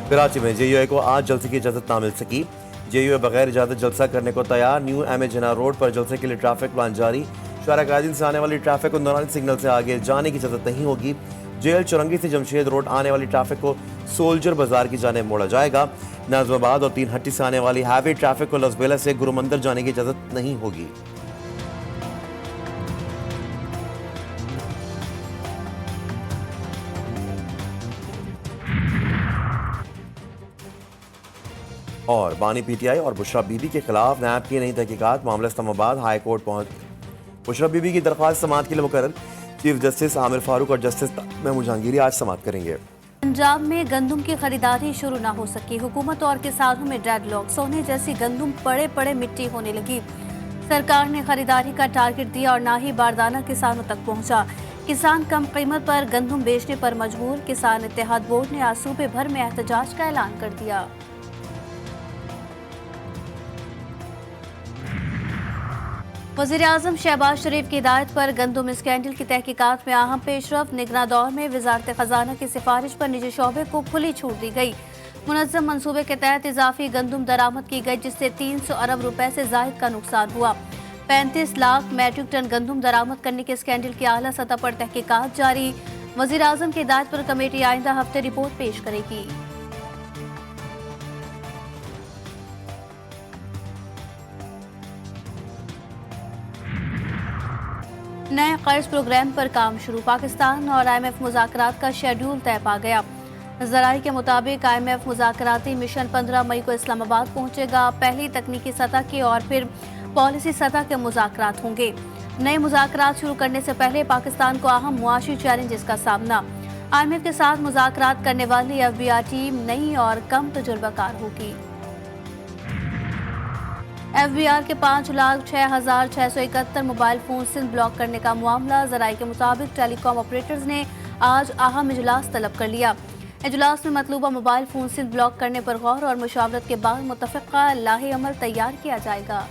कराची में JUI को आज जलसे की इजाज़त ना मिल सकी। JUI बगैर इजाज़त जलसा करने को तैयार। न्यू MA जिन्ना रोड पर जलसे के लिए ट्रैफिक प्लान जारी। शारा कायदीन से आने वाली ट्रैफिक को नूरानी सिग्नल से आगे जाने की इजाज़त नहीं होगी। जेल चुरंगी से जमशेद रोड आने वाली ट्रैफिक को सोल्जर बाजार की जाने मोड़ा जाएगा। नाज़िमाबाद और 3 हट्टी से आने वाली हैवी ट्रैफिक को लसबेला से गुरुमंदिर जाने की इजाज़त नहीं होगी। और बानी PTI और बुशरा बीबी के खिलाफ नैब की नई तहकीकात। मामला इस्लामाबाद हाई कोर्ट पहुंच। बुशरा बीबी की दरख्वास्त समाअत के लिए मुकर्रर। चीफ जस्टिस आमिर फारूक और जस्टिस महमूद जहांगीरी आज समाअत करेंगे। पंजाब में गंदम की खरीदारी शुरू न हो सकी। हुकूमत और किसानों में डेडलॉक। सोने जैसी गंदम पड़े पड़े मिट्टी होने लगी। सरकार ने खरीदारी का टारगेट दिया और ना ही बारदाना किसानों तक पहुंचा। किसान कम कीमत पर गंदम बेचने पर मजबूर। किसान इत्तेहाद बोर्ड ने आज सूबे भर में एहतजाज का ऐलान कर दिया। वज़ीर-ए-आज़म शहबाज शरीफ की हिदायत पर गंदम स्कैंडल की तहकीकात में अहम पेशरफ। निगरान दौर में वज़ारत ख़जाना की सिफारिश पर निजी शोबे को खुली छूट दी गई। मुनज़्ज़म मंसूबे के तहत इजाफी गंदम दरामद की गई, जिससे 300 अरब रुपए से ज़ायद का नुकसान हुआ। 35 लाख मैट्रिक टन गंदम दरामद करने के स्कैंडल की आला सतह पर तहकीकात जारी। वज़ीर-ए-आज़म की हिदायत पर कमेटी आइंदा हफ्ते रिपोर्ट पेश करेगी। नए कर्ज प्रोग्राम पर काम शुरू। पाकिस्तान और IMF मुज़ाकरात का शेड्यूल तय पा गया। ज़राए के मुताबिक IMF मुज़ाकराती मिशन 15 मई को इस्लामाबाद पहुंचेगा। पहली तकनीकी सतह के और फिर पॉलिसी सतह के मुज़ाकरात होंगे। नए मुज़ाकरात शुरू करने से पहले पाकिस्तान को अहम मुआशी चैलेंजेस का सामना। IMF के साथ मुज़ाकरात करने वाली FBR टीम नई और कम तजुर्बाकार होगी। FBR के 5,06,671 मोबाइल फोन सिंध ब्लॉक करने का मामला। ज़राए के मुताबिक टेलीकॉम ऑपरेटर्स ने आज अहम इजलास तलब कर लिया। इजलास में मतलूबा मोबाइल फोन सिंध ब्लॉक करने पर गौर और मुशावरत के बाद मुतफ़िक़ा लाहे अमल तैयार किया जाएगा।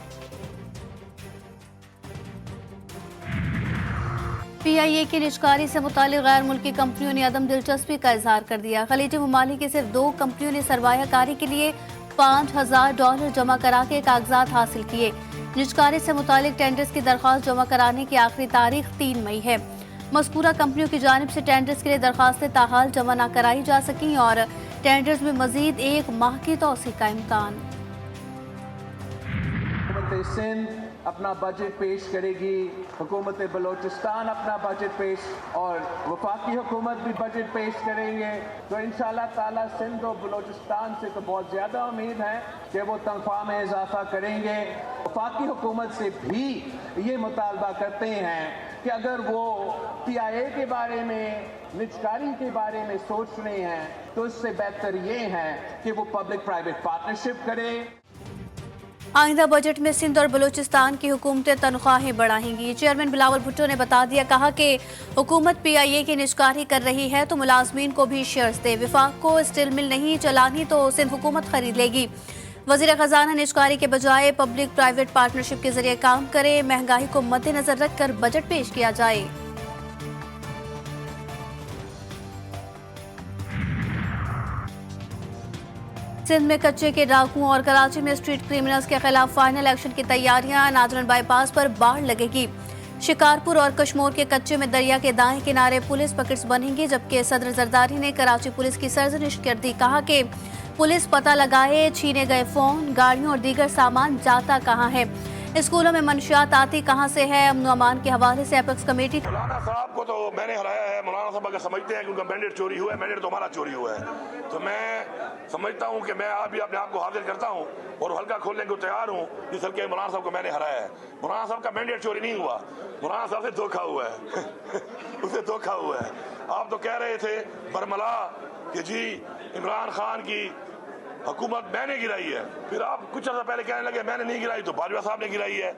PIA की निजकारी से मुतालिक गैर मुल्की कंपनियों ने अदम दिलचस्पी का इजहार कर दिया। खलीजी ममालिक की सिर्फ 2 कंपनियों ने सरमायाकारी के लिए $5,000 जमा करा के कागजात हासिल किए। निजकारी से मुतालिक टेंडर्स की दरख्वास्त जमा कराने की आखिरी तारीख 3 मई है। मज़कूरा कंपनियों की जानिब से टेंडर्स के लिए दरख्वास्तें ताहाल जमा न कराई जा सकी और टेंडर्स में मजीद 1 माह की तोसी का इम्कान। अपना बजट पेश करेगी, हुकूमत बलोचिस्तान अपना बजट पेश और वफाकी हुकूमत भी बजट पेश करेंगे। तो इंशाअल्लाह ताला सिंध और बलोचिस्तान से तो बहुत ज़्यादा उम्मीद है कि वो तनख्वाह में इजाफा करेंगे। वफाकी हुकूमत से भी ये मुतालबा करते हैं कि अगर वो PIA के बारे में, निजकारी के बारे में सोच रहे हैं तो इससे बेहतर ये है कि वो पब्लिक प्राइवेट पार्टनरशिप करे। आइंदा बजट में सिंध और बलूचिस्तान की हुकूमतें तनख्वाहें बढ़ाएंगी। चेयरमैन बिलावल भुट्टो ने बता दिया, कहा कि हुकूमत PIA की निजकारी कर रही है तो मुलाजमीन को भी शेयर्स दे। विफाक को स्टील मिल नहीं चलानी तो सिंध हुकूमत खरीद लेगी। वज़ीर ख़जाना निजकारी के बजाय पब्लिक प्राइवेट पार्टनरशिप के जरिए काम करे। महंगाई को मद्देनजर रखकर बजट पेश किया जाए। सिंध में कच्चे के डाकुओं और कराची में स्ट्रीट क्रिमिनल्स के खिलाफ फाइनल एक्शन की तैयारियां। नाजरन बाईपास पर बाढ़ लगेगी। शिकारपुर और कश्मोर के कच्चे में दरिया के दाएं किनारे पुलिस पकड़स बनेंगी, जबकि सदर जरदारी ने कराची पुलिस की सरजनिश कर दी। कहा कि पुलिस पता लगाए छीने गए फोन, गाड़ियों और दीगर सामान जाता कहाँ है। स्कूलों में मंशियात आती कहाँ से है। अमन अमान के हवाले से एपेक्स कमेटी। मौलाना साहब को तो मैंने हराया है। मौलाना साहब अगर समझते हैं कि उनका मैंडेट चोरी हुआ है, मैंडेट तो हमारा चोरी हुआ है, तो मैं समझता हूँ कि मैं आप भी अपने आप को हाजिर करता हूँ और हल्का खोलने को तैयार हूँ जिस हल्के मौलाना साहब को मैंने हराया है। मौलाना साहब का मैंडेट चोरी नहीं हुआ, मौलाना साहब से धोखा हुआ है उससे धोखा हुआ है। आप तो कह रहे थे बरमला कि जी इमरान खान की हुकूमत मैंने गिराई है, फिर आप कुछ अर्सा पहले कहने लगे मैंने नहीं गिराई तो बाजवा साहब ने गिराई है।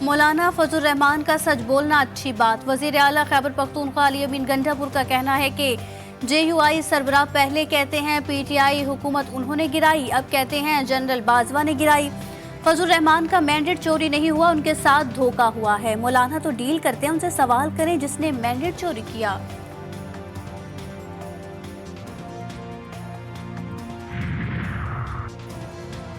मौलाना फजल रहमान का सच बोलना अच्छी बात। वजीर आला खैबर पख्तूनख्वा अली अमीन गंडापुर का कहना है कि JUI सरबराह पहले कहते हैं PTI हुकूमत उन्होंने गिराई, अब कहते हैं जनरल बाजवा ने गिराई। फजल रहमान का मैंडेट चोरी नहीं हुआ, उनके साथ धोखा हुआ है। मौलाना तो डील करते हैं, उनसे सवाल करें जिसने मैंडेट चोरी किया।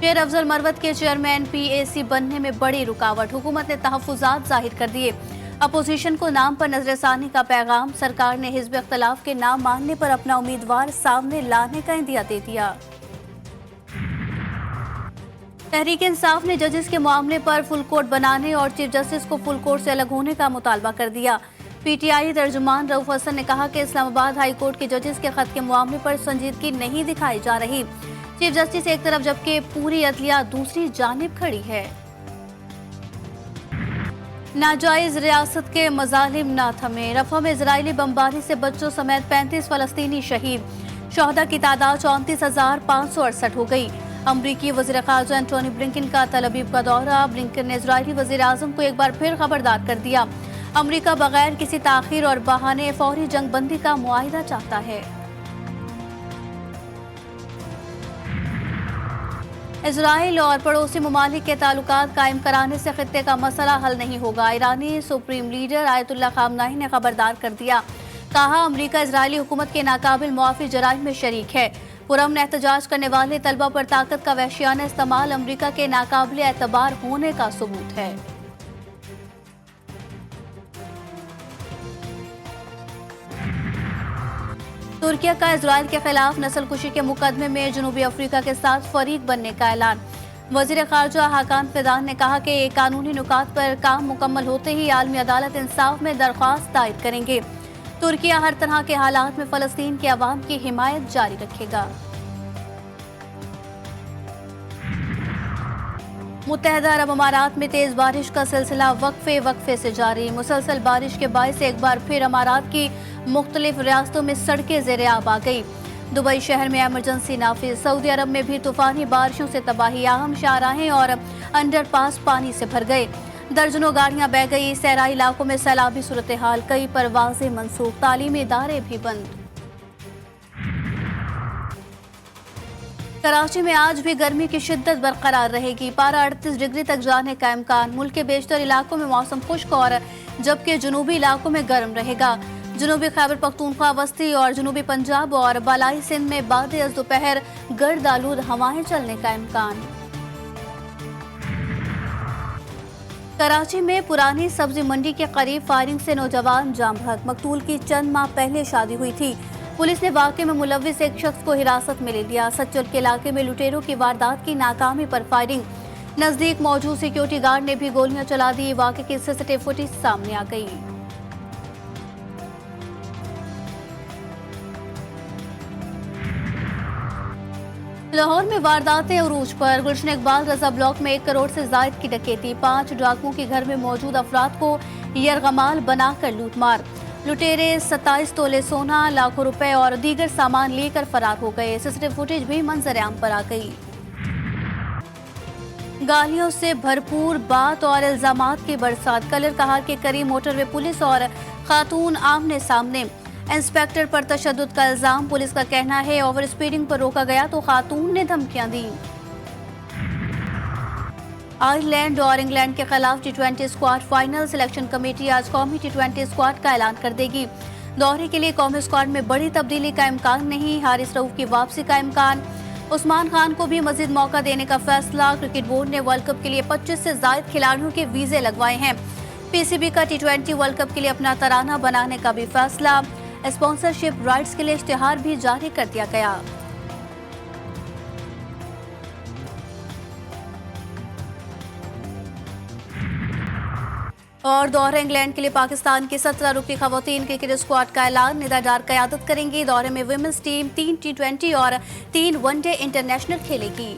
शेर अफजल मरवत के चेयरमैन PAC बनने में बड़ी रुकावट, हुकूमत ने तहफ्फुजात जाहिर कर दिए। अपोजिशन को नाम पर नजरसानी का पैगाम, सरकार ने हिज़्ब इख्तिलाफ के नाम मानने पर अपना उम्मीदवार सामने लाने का इंदिया दे दिया। तहरीक इंसाफ ने जजेस के मामले पर फुल कोर्ट बनाने और चीफ जस्टिस को फुल कोर्ट से अलग होने का मुतालबा कर दिया। PTI तर्जुमान रऊफ हसन ने कहा कि इस्लामाबाद हाई कोर्ट के जजेस के खत के मामले पर संजीदगी नहीं दिखाई जा रही। चीफ जस्टिस एक तरफ जबकि पूरी अदलिया दूसरी जानिब खड़ी है। नाजायज रियासत के मजालिम ना थमे, रफा में इजरायली बमबारी से बच्चों समेत 35 फलस्तीनी शहीद, शहदा की तादाद 34,568 हो गई। अमरीकी वज़ीर ख़ारजा एंटोनी ब्लिंकन का तल अबीब का दौरा, ब्लिंकन ने इजरायली वज़ीर आज़म को एक बार फिर खबरदार कर दिया, अमरीका बगैर किसी ताख़ीर और बहाने फौरी जंग बंदी का मुआहिदा चाहता है। इजराइल और पड़ोसी ममालिक के ताल्लुकात कायम कराने से खित्ते का मसला हल नहीं होगा। ईरानी सुप्रीम लीडर आयतुल्लाह खामनाई ने खबरदार कर दिया, कहा अमरीका इजरायली हुकूमत के नाकाबिल मुआफ़ी जराइम में शरीक है। पुरअमन एहतजाज करने वाले तलबा पर ताकत का वहशियाना इस्तेमाल अमरीका के नाकाबिल एतबार होने का सबूत है। तुर्किया का इजराइल के खिलाफ नस्लकुशी के मुकदमे में जनूबी अफ्रीका के साथ फरीक बनने का ऐलान। वज़ीर ख़ारजा हाकान फिदान ने कहा कि कानूनी नुकात पर काम मुकम्मल होते ही आलमी अदालत इंसाफ में दरख्वास्त दायर करेंगे। तुर्किया हर तरह के हालात में फ़लस्तीन के अवाम की हिमायत जारी रखेगा। मुत्तहदा अरब अमारात में तेज बारिश का सिलसिला वक्फे से जारी। मुसलसल बारिश के बायस एक बार फिर अमारात की मुख्तलिफ रियासतों में सड़कें ज़ेरे आब आ गई। दुबई शहर में इमरजेंसी नाफिज, सऊदी अरब में भी तूफानी बारिशों से तबाही, अहम शाहराहें और अंडरपास पानी से भर गए, दर्जनों गाड़ियां बह गई। सहराई इलाकों में सैलाबी सूरत हाल, कई परवाजें मनसूख, तालीमी इदारे भी बंद। कराची में आज भी गर्मी की शिद्दत बरकरार रहेगी, पारा 38 डिग्री तक जाने का इम्कान। मुल्क के बेशतर इलाकों में मौसम खुश्क और जबकि जुनूबी इलाकों में गर्म रहेगा। जनूबी खैबर पख्तूनख्वा, वस्ती और जनूबी पंजाब और बालाई सिंध में बाद अज़ दोपहर गर्द आलूद हवाएं चलने का इम्कान। कराची में पुरानी सब्जी मंडी के करीब फायरिंग से नौजवान जाम बहक, मकतूल की चंद माह पहले शादी हुई थी। पुलिस ने वाक़े में मुलव्विस एक शख्स को हिरासत में ले लिया। सच्चर के इलाके में लुटेरों की वारदात की नाकामी पर फायरिंग, नजदीक मौजूद सिक्योरिटी गार्ड ने भी गोलियां चला दी। वाक़े की CCTV फुटेज सामने आ गई। लाहौर में वारदातें उरूज पर, गुलशन इकबाल रजा ब्लॉक में 1 करोड़ से जायद की डकैती, 5 डाकुओं के घर में मौजूद अफराद को यरगमाल बनाकर लूटमार। लुटेरे 27 तोले सोना, लाखों रुपए और दीगर सामान लेकर फरार हो गए। CCTV फुटेज भी मंजर आम पर आ गई। गालियों से भरपूर बात और इल्जामात की बरसात, कलर कहार के करीब मोटरवे पुलिस और खातून आमने सामने। इंस्पेक्टर पर तशद्दुद का इल्जाम, पुलिस का कहना है ओवर स्पीडिंग पर रोका गया तो खातून ने धमकियां दी। आयरलैंड और इंग्लैंड के खिलाफ T20 squad final, selection committee आज कौमी T20 स्क्वाड का ऐलान कर देगी। दौरे के लिए कौमी स्क्वाड में बड़ी तब्दीली का इम्कान नहीं, हारिस रऊफ की वापसी का इम्कान। उस्मान खान को भी मजीद मौका देने का फैसला। क्रिकेट बोर्ड ने वर्ल्ड कप के लिए 25 से ज्यादा खिलाड़ियों के वीजे लगवाए हैं। PCB का T20 वर्ल्ड कप के लिए अपना तराना बनाने का भी फैसला। स्पॉन्सरशिप राइट्स के लिए इश्तिहार भी जारी कर दिया गया। और दौरे इंग्लैंड के लिए पाकिस्तान की 17 रुकनी खवातीन क्रिकेट स्क्वाड का ऐलान, निदा डार क़यादत करेंगी। दौरे में विमेंस टीम 3 T20 और 3 वनडे इंटरनेशनल खेलेगी।